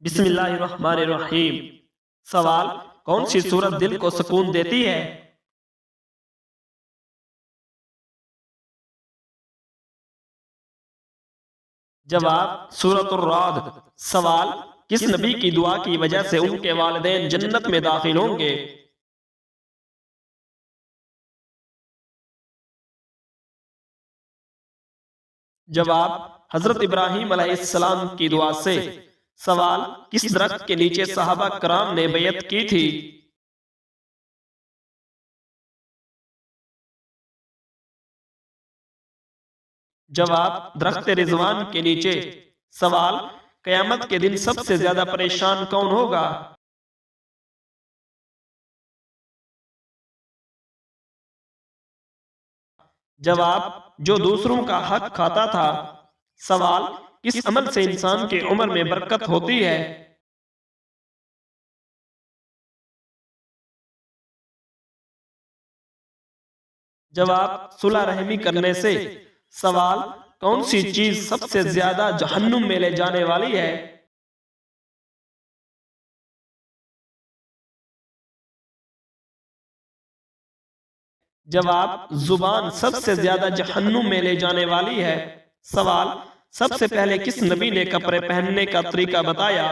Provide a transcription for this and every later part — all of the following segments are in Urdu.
بسم اللہ الرحمن الرحیم۔ سوال: کون سی سورت دل کو سکون دیتی ہے؟ جواب: سورۃ الرعد۔ سوال: کس نبی کی دعا کی وجہ سے ان کے والدین جنت میں داخل ہوں گے؟ جواب: حضرت ابراہیم علیہ السلام کی دعا سے۔ سوال: کس درخت کے نیچے صحابہ کرام نے بیعت کی تھی؟ جواب: درخت رضوان کے نیچے۔ سوال: قیامت کے دن سب سے زیادہ پریشان کون ہوگا؟ جواب: جو دوسروں کا حق کھاتا تھا۔ سوال: کس عمل سے انسان کی عمر میں برکت ہوتی ہے؟ جواب: صلح رحمی کرنے سے۔ سوال: کون سی چیز سب سے زیادہ جہنم میں لے جانے والی ہے؟ جواب: زبان سب سے زیادہ جہنم میں لے جانے والی ہے۔ سوال: سب سے پہلے کس نبی نے کپڑے پہننے کا طریقہ بتایا؟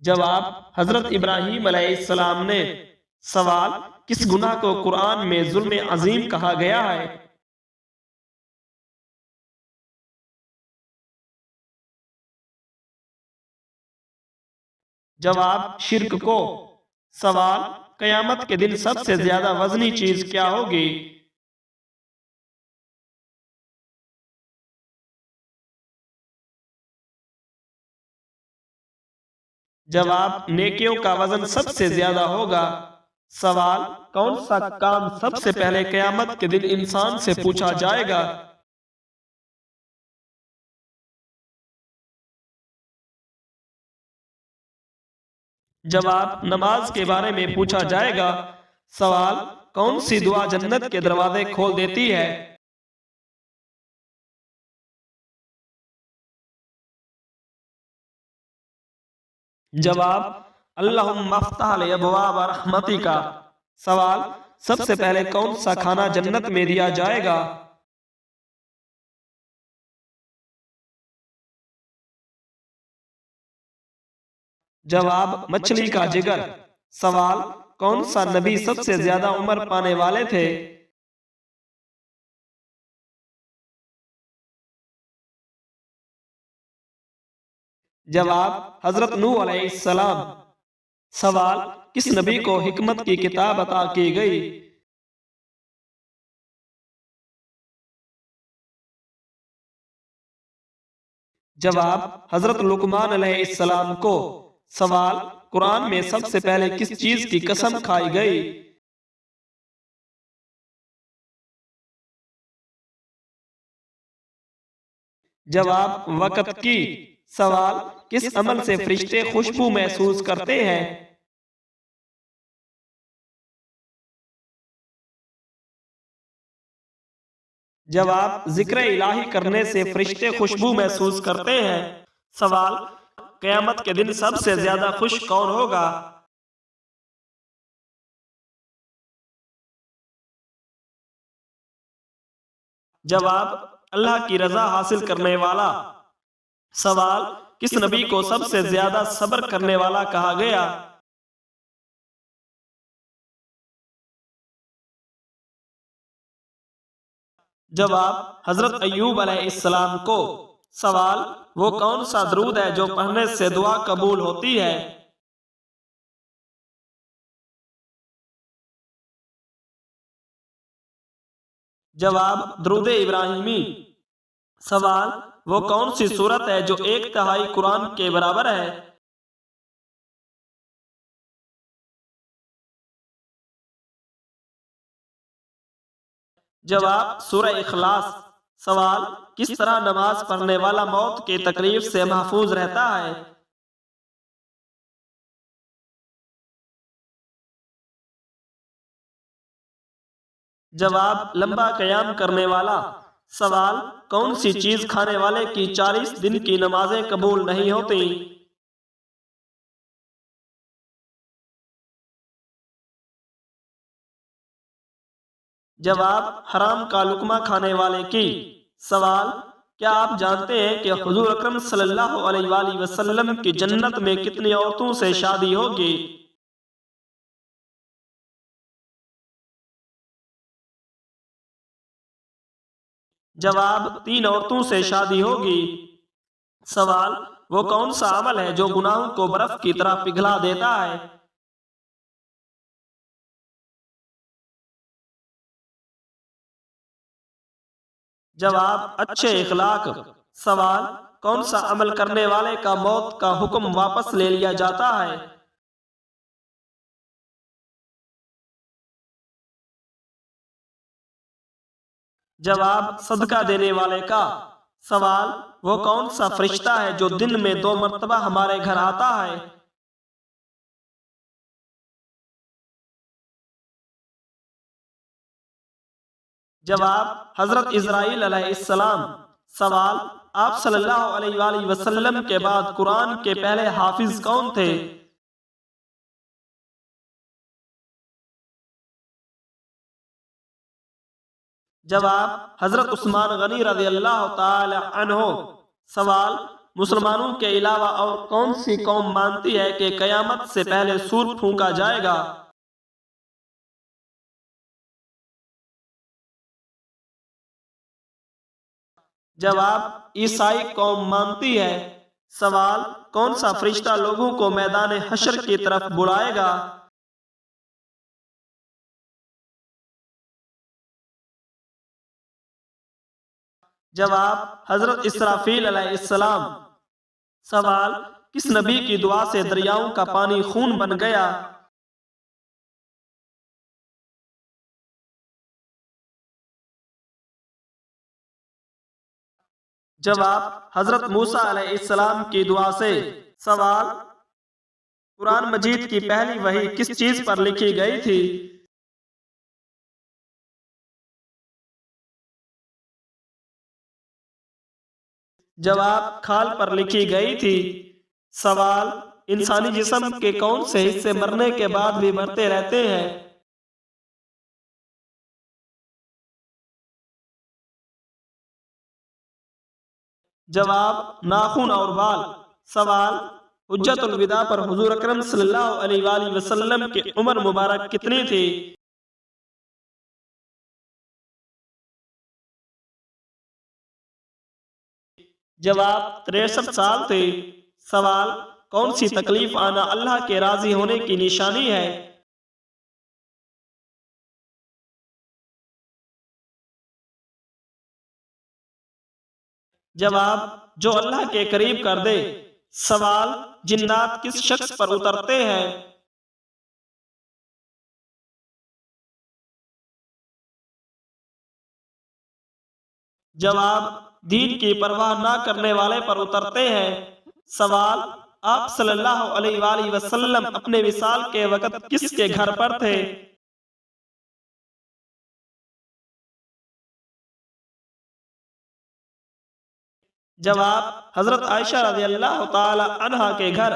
جواب: حضرت ابراہیم علیہ السلام نے۔ سوال: کس گناہ کو قرآن میں ظلم عظیم کہا گیا ہے؟ جواب: شرک کو۔ سوال: قیامت کے دن سب سے زیادہ وزنی چیز کیا ہوگی؟ جواب: نیکیوں کا وزن سب سے زیادہ ہوگا۔ سوال: کون سا کام سب سے پہلے قیامت کے دن انسان سے پوچھا جائے گا؟ جواب: نماز کے بارے میں پوچھا جائے گا۔ سوال: کون سی دعا جنت کے دروازے کھول دیتی ہے؟ جواب: اللہم افتح لی ابواب رحمتک۔ سوال: سب سے پہلے کون سا کھانا جنت میں دیا جائے گا؟ جواب: مچھلی کا جگر۔ سوال: کون سا نبی سب سے زیادہ عمر پانے والے تھے؟ جواب: حضرت نوح علیہ السلام۔ سوال: کس نبی کو حکمت کی کتاب عطا کی گئی؟ جواب: حضرت لقمان علیہ السلام کو۔ سوال: قرآن میں سب سے پہلے کس چیز کی قسم کھائی گئی؟ جواب: وقت کی۔ سوال: کس عمل سے فرشتے خوشبو محسوس کرتے ہیں؟ جواب: ذکر الہی کرنے سے فرشتے خوشبو محسوس کرتے ہیں۔ سوال: قیامت کے دن سب سے زیادہ خوش کون ہوگا؟ جواب: اللہ کی رضا حاصل کرنے والا۔ سوال: کس نبی کو سب سے زیادہ صبر کرنے والا کہا گیا؟ جواب: حضرت ایوب علیہ السلام کو۔ سوال: وہ کون سا درود ہے جو پڑھنے سے دعا قبول ہوتی ہے؟ جواب: درود ابراہیمی۔ سوال: وہ کون سی سورت ہے جو 1/3 قرآن کے برابر ہے؟ جواب: سورہ اخلاص۔ سوال: کس طرح نماز پڑھنے والا موت کی تکلیف سے محفوظ رہتا ہے؟ جواب لمبا قیام کرنے والا۔ سوال کون سی چیز کھانے والے کی 40 دن کی نمازیں قبول نہیں ہوتی؟ جواب حرام کا لقمہ کھانے والے کی۔ سوال کیا آپ جانتے ہیں کہ حضور اکرم صلی اللہ علیہ وآلہ وسلم کی جنت میں کتنی عورتوں سے شادی ہوگی؟ جواب 3 عورتوں سے شادی ہوگی۔ سوال وہ کون سا عمل ہے جو گناہوں کو برف کی طرح پگھلا دیتا ہے؟ جواب اچھے اخلاق۔ سوال کون سا عمل کرنے والے کا موت کا حکم واپس لے لیا جاتا ہے؟ جواب صدقہ دینے والے کا۔ سوال وہ کون سا فرشتہ ہے جو دن میں 2 مرتبہ ہمارے گھر آتا ہے؟ جواب حضرت اسرائیل علیہ السلام۔ سوال آپ صلی اللہ علیہ وآلہ وسلم کے بعد قرآن کے پہلے حافظ کون تھے؟ جواب حضرت عثمان غنی رضی اللہ تعالی عنہ۔ سوال مسلمانوں کے علاوہ اور کون سی قوم مانتی ہے کہ قیامت سے پہلے سور پھونکا جائے گا؟ جواب عیسائی قوم مانتی ہے۔ سوال کون سا فرشتہ لوگوں کو میدان حشر کی طرف بلائے گا؟ جواب حضرت اسرافیل علیہ السلام۔ سوال کس نبی کی دعا سے دریاؤں کا پانی خون بن گیا؟ جواب حضرت موسیٰ علیہ السلام کی دعا سے۔ سوال قرآن مجید کی پہلی وحی کس چیز پر لکھی گئی تھی؟ جواب کھال پر لکھی گئی تھی۔ سوال انسانی جسم کے کون سے حصے مرنے کے بعد بھی بڑھتے رہتے ہیں؟ جواب ناخن اور بال۔ سوال حجت الوداع پر حضور اکرم صلی اللہ علیہ وآلہ وسلم کی عمر مبارک کتنی تھی؟ جواب 63 سال تھے۔ سوال کون سی تکلیف آنا اللہ کے راضی ہونے کی نشانی ہے؟ جواب جو اللہ کے قریب کر دے۔ سوال جنات کس شخص پر اترتے ہیں؟ جواب دین کی پرواہ نہ کرنے والے پر اترتے ہیں۔ سوال آپ صلی اللہ علیہ وآلہ وسلم اپنے وصال کے وقت کس کے گھر پر تھے؟ جواب حضرت عائشہ رضی اللہ تعالی عنہا کے گھر۔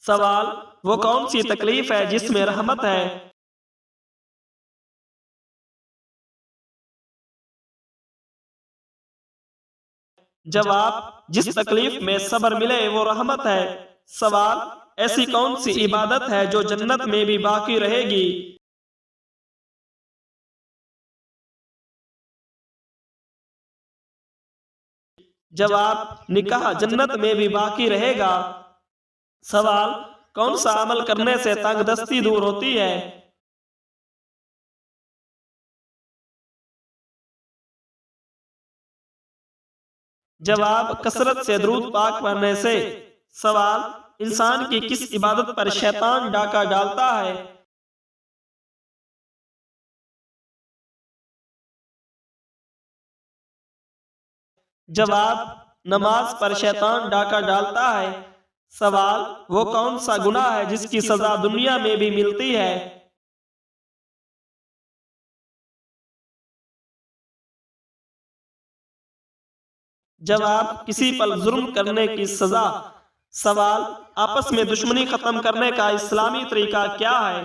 سوال وہ کون سی تکلیف ہے جس میں رحمت ہے؟ جواب جس تکلیف میں صبر ملے وہ رحمت ہے۔ سوال ایسی کون سی عبادت ہے جو جنت میں بھی باقی رہے گی؟ جواب نکاح جنت میں بھی باقی رہے گا۔ سوال کون سا عمل کرنے سے تنگ دستی دور ہوتی ہے؟ جواب کثرت سے درود پاک پڑھنے سے۔ سوال انسان کی کس عبادت پر شیطان ڈاکہ ڈالتا ہے؟ جواب نماز پر شیطان ڈاکہ ڈالتا ہے۔ سوال وہ کون سا گناہ ہے جس کی سزا دنیا میں بھی ملتی ہے؟ جواب کسی پر ظلم کرنے کی سزا۔ سوال آپس میں دشمنی ختم کرنے کا اسلامی طریقہ کیا ہے؟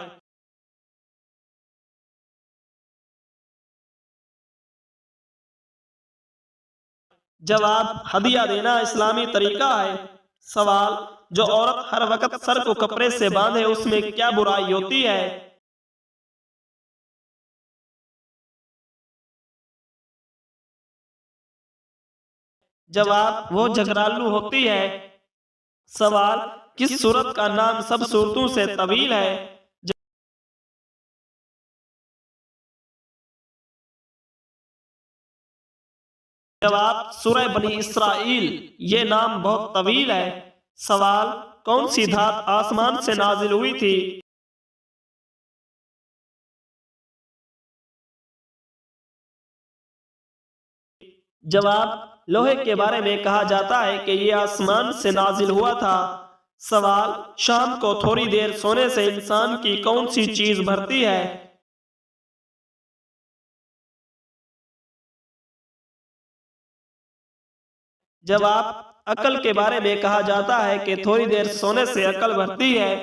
جواب ہدیہ دینا اسلامی طریقہ ہے۔ سوال جو عورت ہر وقت سر کو کپڑے سے باندھے اس میں کیا برائی ہوتی ہے؟ جواب وہ جھگڑالو ہوتی ہے۔ سوال کس سورت کا نام سب سورتوں سے طویل ہے؟ جواب سورہ بنی اسرائیل۔ یہ نام بہت طویل ہے۔ سوال کون سی دھات آسمان سے نازل ہوئی تھی؟ جواب لوہے کے بارے میں کہا جاتا ہے کہ یہ آسمان سے نازل ہوا تھا۔ سوال شام کو تھوڑی دیر سونے سے انسان کی کون سی چیز بھرتی ہے؟ جواب عقل کے بارے میں کہا جاتا ہے کہ تھوڑی دیر سونے سے عقل بڑھتی ہے۔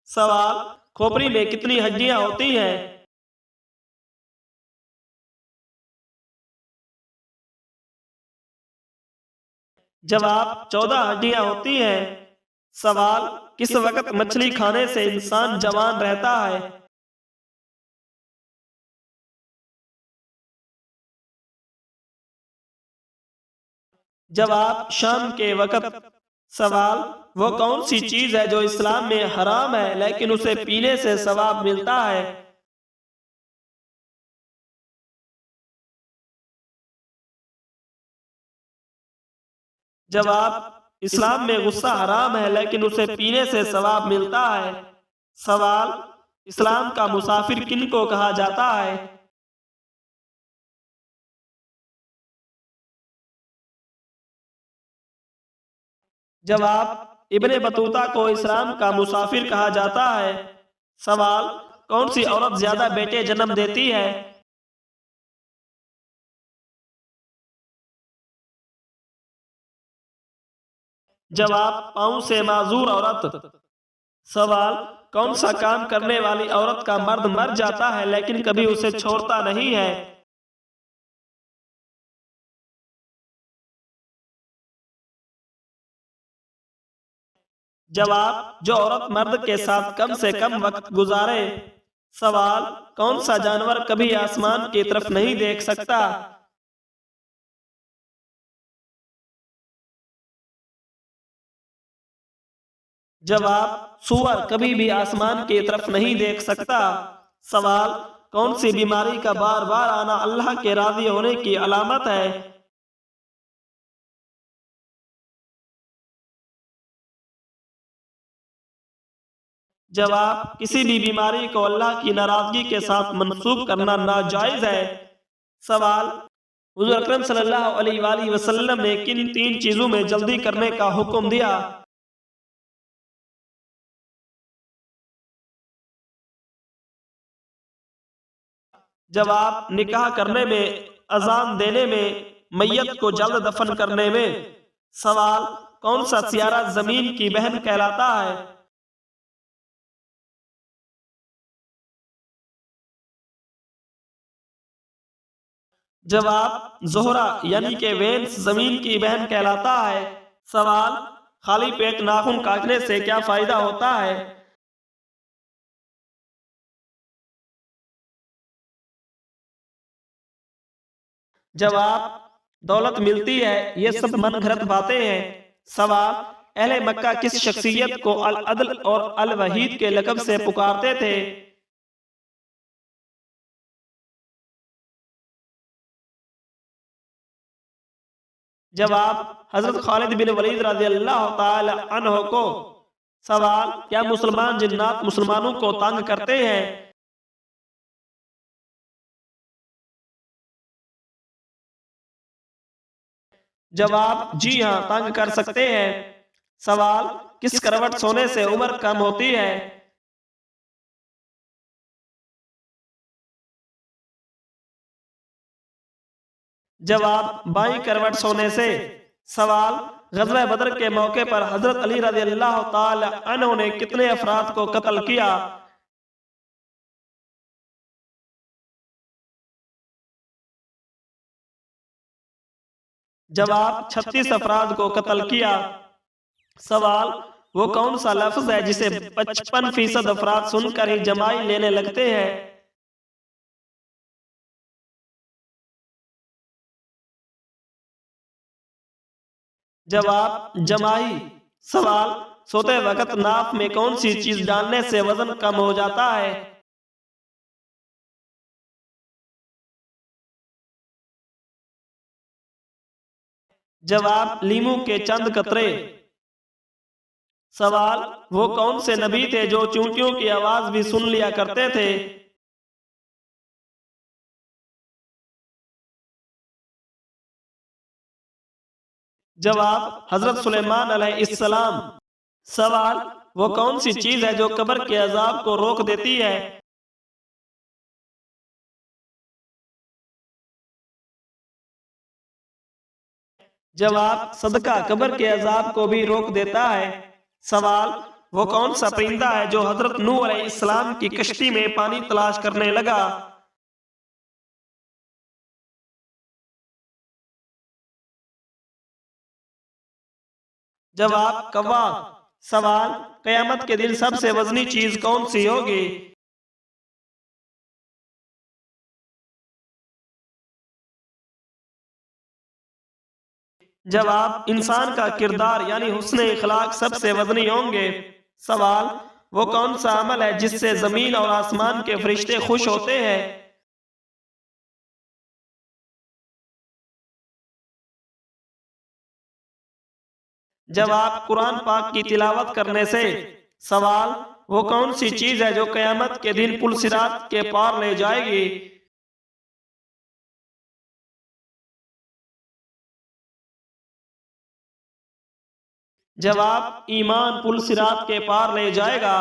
سوال کھوپڑی میں کتنی ہڈیاں ہوتی ہیں؟ جواب 14 ہڈیاں ہوتی ہیں۔ سوال کس وقت مچھلی کھانے سے انسان جوان رہتا ہے؟ جواب شام کے وقت۔ سوال وہ کون سی چیز ہے جو اسلام میں حرام ہے لیکن اسے پینے سے ثواب ملتا ہے؟ جواب اسلام میں غصہ حرام ہے لیکن اسے پینے سے ثواب ملتا ہے۔ سوال اسلام کا مسافر کن کو کہا جاتا ہے؟ جواب ابن بطوطہ کو اسلام کا مسافر کہا جاتا ہے۔ سوال کون سی عورت زیادہ بیٹے جنم دیتی ہے؟ جواب پاؤں سے معذور عورت۔ سوال کون سا کام کرنے والی عورت کا مرد مر جاتا ہے لیکن کبھی اسے چھوڑتا نہیں ہے؟ جواب جو عورت مرد کے ساتھ کم سے کم وقت گزارے۔ سوال کون سا جانور کبھی آسمان کی طرف نہیں دیکھ سکتا؟ جواب سور کبھی بھی آسمان کی طرف نہیں دیکھ سکتا۔ سوال کون سی بیماری کا بار بار آنا اللہ کے راضی ہونے کی علامت ہے؟ جواب کسی بھی بیماری کو اللہ کی ناراضگی کے ساتھ منسوب کرنا ناجائز ہے۔ سوال حضور اکرم صلی اللہ علیہ وآلہ وسلم نے کن 3 چیزوں میں جلدی کرنے کا حکم دیا؟ جواب نکاح کرنے میں، اذان دینے میں، میت کو جلد دفن کرنے میں۔ سوال کون سا سیارہ زمین کی بہن کہلاتا ہے؟ جواب زہرہ یعنی کہ وینس زمین کی بہن کہلاتا ہے۔ سوال خالی پیٹ ناخن کاٹنے سے کیا فائدہ ہوتا ہے؟ جواب دولت ملتی ہے۔ یہ سب من گھڑت باتیں ہیں۔ سوال اہل مکہ کس شخصیت کو العدل اور الوحید کے لقب سے پکارتے تھے؟ جواب حضرت خالد بن ولید رضی اللہ تعالی عنہ کو۔ سوال کیا مسلمان جنات مسلمانوں کو تنگ کرتے ہیں؟ جواب جی ہاں تنگ کر سکتے ہیں۔ سوال کس کروٹ سونے سے عمر کم ہوتی ہے؟ جواب بائیں کروٹ سونے سے۔ سوال، غزوہ بدر کے موقع پر حضرت علی رضی اللہ تعالی عنہ نے کتنے افراد کو قتل کیا؟ جواب، 36 افراد کو قتل کیا۔ سوال، وہ کون سا لفظ ہے جسے 55% افراد سن کر ہی جمائی لینے لگتے ہیں؟ جواب، جمائی۔ سوال، سوتے وقت ناف میں کون سی چیز ڈالنے سے وزن کم ہو جاتا ہے؟ جواب، لیمو کے چند قطرے۔ سوال، وہ کون سے نبی تھے جو چونٹیوں کی آواز بھی سن لیا کرتے تھے؟ جواب، حضرت سلیمان علیہ السلام۔ سوال، وہ کون سی چیز ہے جو قبر کے عذاب کو روک دیتی ہے؟ جواب، صدقہ قبر کے عذاب کو بھی روک دیتا ہے۔ سوال، وہ کون سا پرندہ ہے جو حضرت نوح علیہ السلام کی کشتی میں پانی تلاش کرنے لگا؟ جواب، کوا۔ سوال، قیامت کے دن سب سے وزنی چیز کون سی ہوگی؟ جواب، انسان کا کردار یعنی حسن اخلاق سب سے وزنی ہوں گے۔ سوال، وہ کون سا عمل ہے جس سے زمین اور آسمان کے فرشتے خوش ہوتے ہیں؟ جواب، قرآن پاک کی تلاوت کرنے سے۔ سوال، وہ کون سی چیز ہے جو قیامت کے دن پل صراط کے پار لے جائے گی؟ جواب، ایمان پل صراط کے پار لے جائے گا۔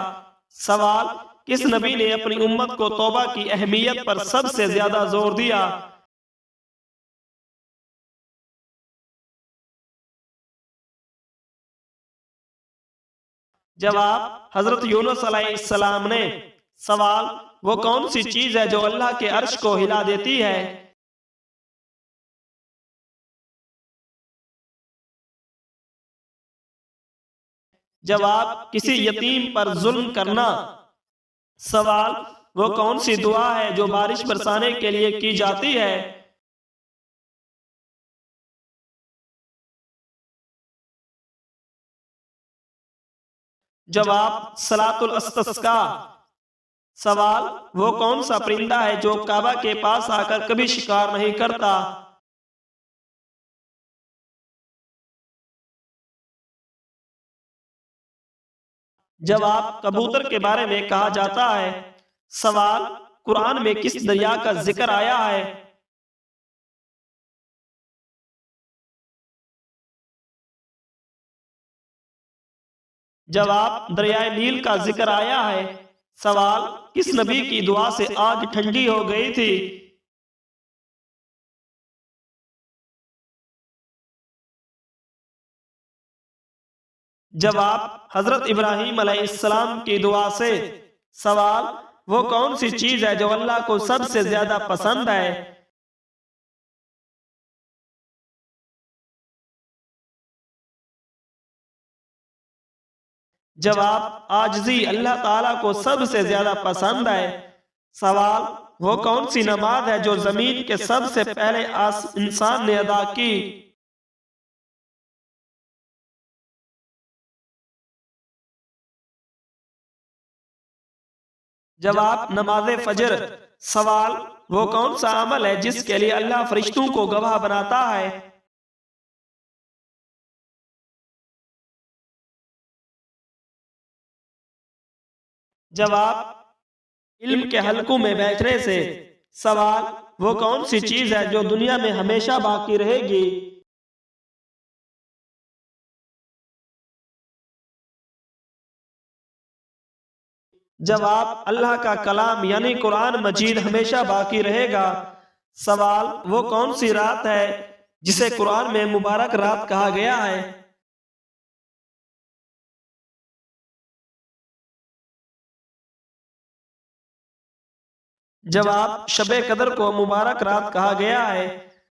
سوال، کس نبی نے اپنی امت کو توبہ کی اہمیت پر سب سے زیادہ زور دیا؟ جواب، حضرت یونس علیہ السلام نے۔ سوال، وہ کون سی چیز ہے جو اللہ کے عرش کو ہلا دیتی ہے؟ جواب، کسی یتیم پر ظلم کرنا۔ سوال، وہ کون سی دعا ہے جو بارش برسانے کے لیے کی جاتی ہے؟ جواب، صلاۃ الاستسقاء۔ سوال، وہ کون سا پرندہ ہے جو کعبہ کے پاس آ کر کبھی شکار نہیں کرتا؟ جواب، کبوتر کے بارے میں کہا جاتا ہے۔ سوال، قرآن میں کس دریا کا ذکر آیا ہے؟ جواب، دریائے نیل کا ذکر آیا ہے۔ سوال، کس نبی کی دعا سے آگ ٹھنڈی ہو گئی تھی؟ جواب، حضرت ابراہیم علیہ السلام کی دعا سے۔ سوال، وہ کون سی چیز ہے جو اللہ کو سب سے زیادہ پسند ہے؟ جواب، عاجزی اللہ تعالیٰ کو سب سے زیادہ پسند ہے۔ سوال، وہ کون سی نماز ہے جو زمین کے سب سے پہلے انسان نے ادا کی؟ جواب، نماز فجر۔ سوال، وہ کون سا عمل ہے جس کے لیے اللہ فرشتوں کو گواہ بناتا ہے؟ جواب، علم کے حلقوں میں بیٹھنے سے۔ سوال، وہ کون سی چیز ہے جو دنیا میں ہمیشہ باقی رہے گی؟ جواب، اللہ کا کلام یعنی قرآن مجید ہمیشہ باقی رہے گا۔ سوال، وہ کون سی رات ہے جسے قرآن میں مبارک رات کہا گیا ہے؟ جواب: شب قدر کو مبارک رات کہا گیا ہے